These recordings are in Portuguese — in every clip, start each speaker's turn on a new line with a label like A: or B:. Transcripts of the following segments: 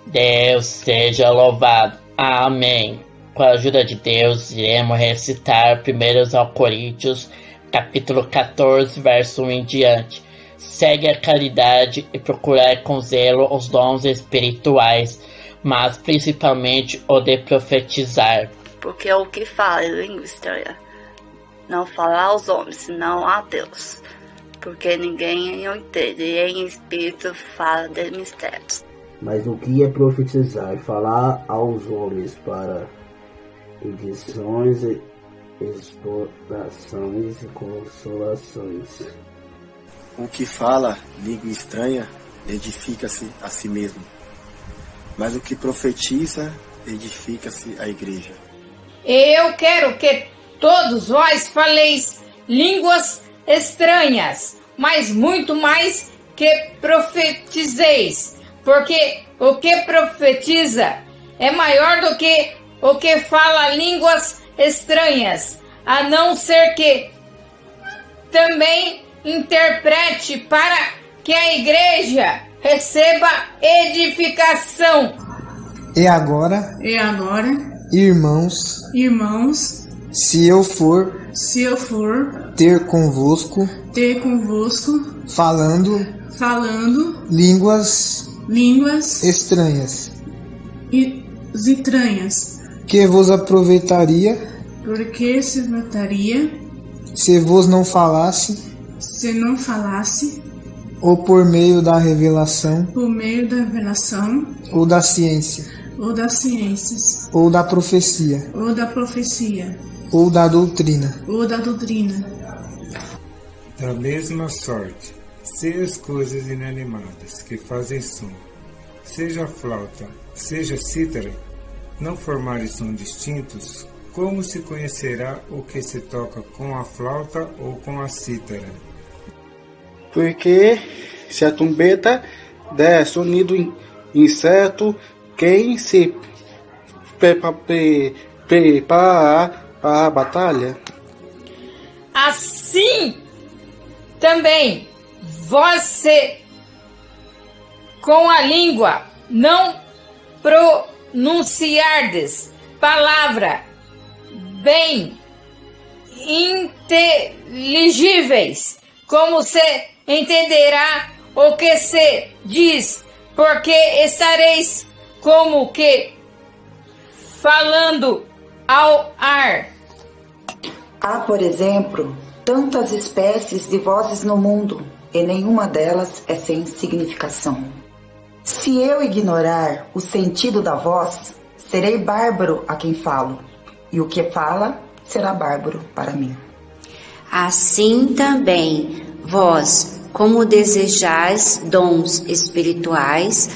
A: Deus seja louvado. Amém. Com a ajuda de Deus, iremos recitar 1 Coríntios, capítulo 14, verso 1 em diante. Segue a caridade e procurai com zelo os dons espirituais, mas principalmente o de profetizar.
B: Porque o que fala em língua estranha não fala aos homens, senão a Deus. Porque ninguém o entende, e em espírito fala de mistérios.
C: Mas o que é profetizar? Falar aos homens para edições, explorações e consolações.
D: O que fala língua estranha edifica-se a si mesmo, mas o que profetiza edifica-se a igreja.
E: Eu quero que todos vós faleis línguas estranhas, mas muito mais que profetizeis, porque o que profetiza é maior do que o que fala línguas estranhas, a não ser que também interprete para que a igreja receba edificação.
F: E agora, irmãos, se eu for ter convosco falando línguas estranhas, que vos aproveitaria se vos não falasse ou por meio da revelação ou da ciência ou da profecia ou da doutrina.
G: Da mesma sorte, se as coisas inanimadas que fazem som, seja flauta, seja cítara, não formarem som distintos, como se conhecerá o que se toca com a flauta ou com a cítara?
H: Porque se a trombeta der sonido incerto, quem se prepara para a batalha?
E: Assim também vós com a língua não pronunciardes palavra bem inteligíveis, como se entenderá o que se diz, porque estareis como que falando ao ar.
I: Há, por exemplo, tantas espécies de vozes no mundo, e nenhuma delas é sem significação. Se eu ignorar o sentido da voz, serei bárbaro a quem falo, e o que fala será bárbaro para mim.
J: Assim também, vós, como desejais dons espirituais,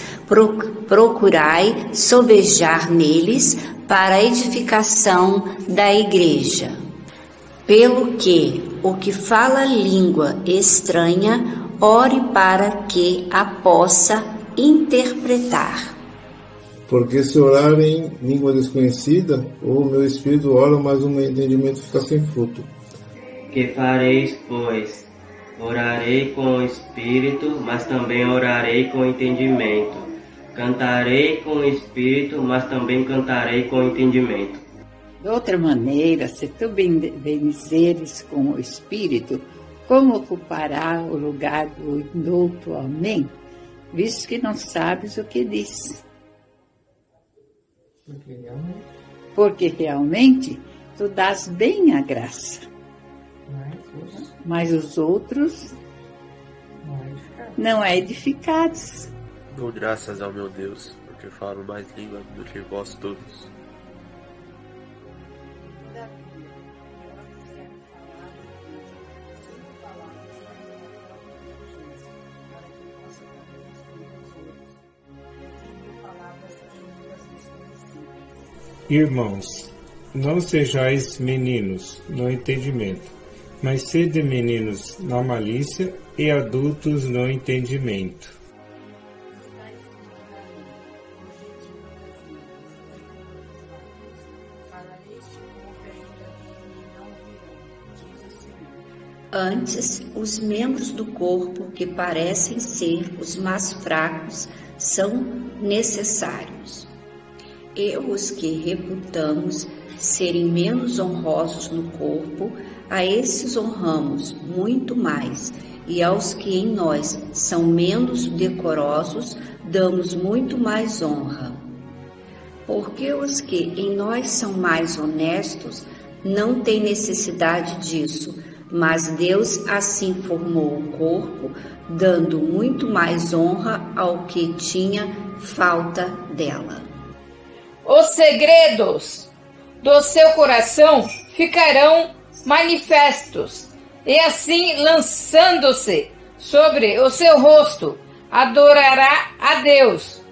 J: procurai sobejar neles para a edificação da igreja. Pelo que o que fala língua estranha, ore para que a possa interpretar.
K: Porque se orar em língua desconhecida, o meu espírito ora, mas o meu entendimento fica sem fruto.
L: Que fareis, pois? Orarei com o espírito, mas também orarei com o entendimento. Cantarei com o espírito, mas também cantarei com o entendimento.
M: De outra maneira, se tu bendizeres com o espírito, como ocupará o lugar do indulto amém, visto que não sabes o que diz? Porque realmente tu dás bem a graça, mas os outros não é edificados.
N: Dou graças ao meu Deus, porque falo mais língua do que vós todos.
G: Irmãos, não sejais meninos no entendimento, mas sede meninos na malícia e adultos no entendimento.
J: Antes, os membros do corpo que parecem ser os mais fracos são necessários. E os que reputamos serem menos honrosos no corpo, a esses honramos muito mais, e aos que em nós são menos decorosos, damos muito mais honra. Porque os que em nós são mais honestos não têm necessidade disso, mas Deus assim formou o corpo, dando muito mais honra ao que tinha falta dela.
E: Os segredos do seu coração ficarão manifestos, e assim, lançando-se sobre o seu rosto, adorará a Deus,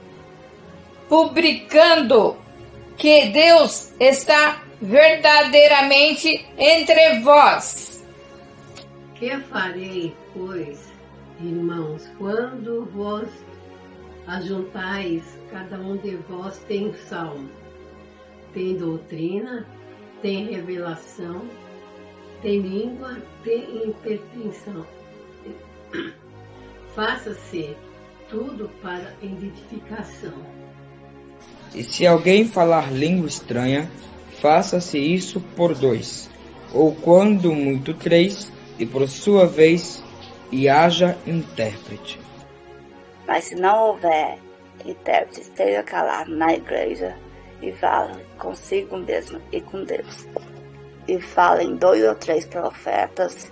E: publicando que Deus está verdadeiramente entre vós.
O: Que farei, pois, irmãos, quando vos ajuntais, cada um de vós tem salmo, tem doutrina, tem revelação, tem língua, tem interpretação. Faça-se tudo para edificação.
P: E se alguém falar língua estranha, faça-se isso por 2, ou quando muito 3, e por sua vez, e haja intérprete.
B: Mas se não houver intérprete, esteja calado na igreja e fala consigo mesmo e com Deus. E falem 2 ou 3 profetas,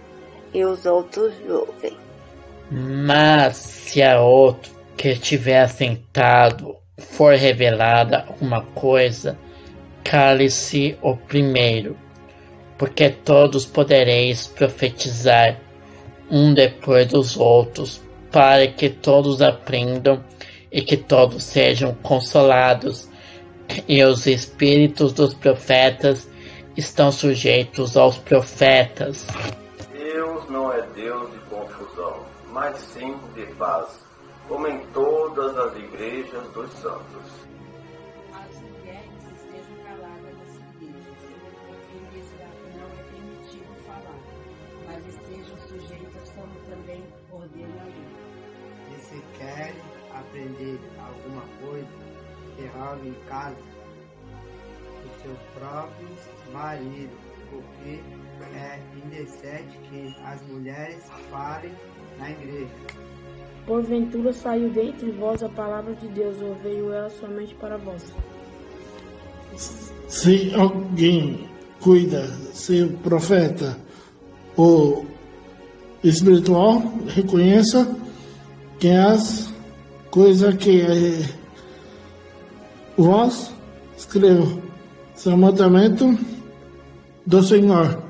B: e os outros julguem.
A: Mas se a outro que estiver assentado for revelada alguma coisa, cale-se o primeiro, porque todos podereis profetizar, um depois dos outros, para que todos aprendam e que todos sejam consolados. E os espíritos dos profetas estão sujeitos aos profetas.
Q: Deus não é Deus de confusão, mas sim de paz, como em todas as igrejas dos santos.
R: As mulheres estejam caladas nas igrejas, porque lhes não é permitido falar, mas estejam sujeitas como também ordena a lei.
S: E se querem aprender alguma coisa, que rogue em casa, o seu próprio marido, porque é indecente que as mulheres falem na igreja.
T: Porventura saiu dentre vós a palavra de Deus, ou veio ela somente para vós?
F: Se alguém cuida, ser profeta ou espiritual, reconheça que as coisas que vós escreveu são mandamento do Senhor.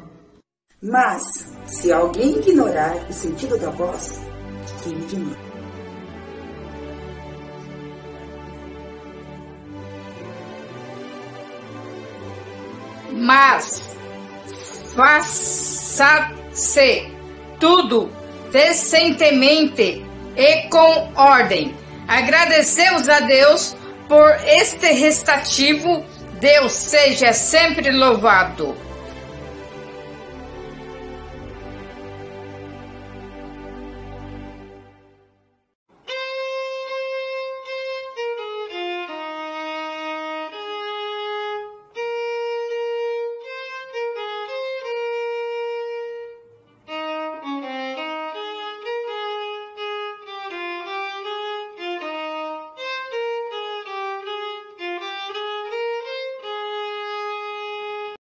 I: Mas, se alguém ignorar o sentido da voz, que ignore.
E: Mas faça-se tudo decentemente e com ordem. Agradecemos a Deus por este restativo. Deus seja sempre louvado.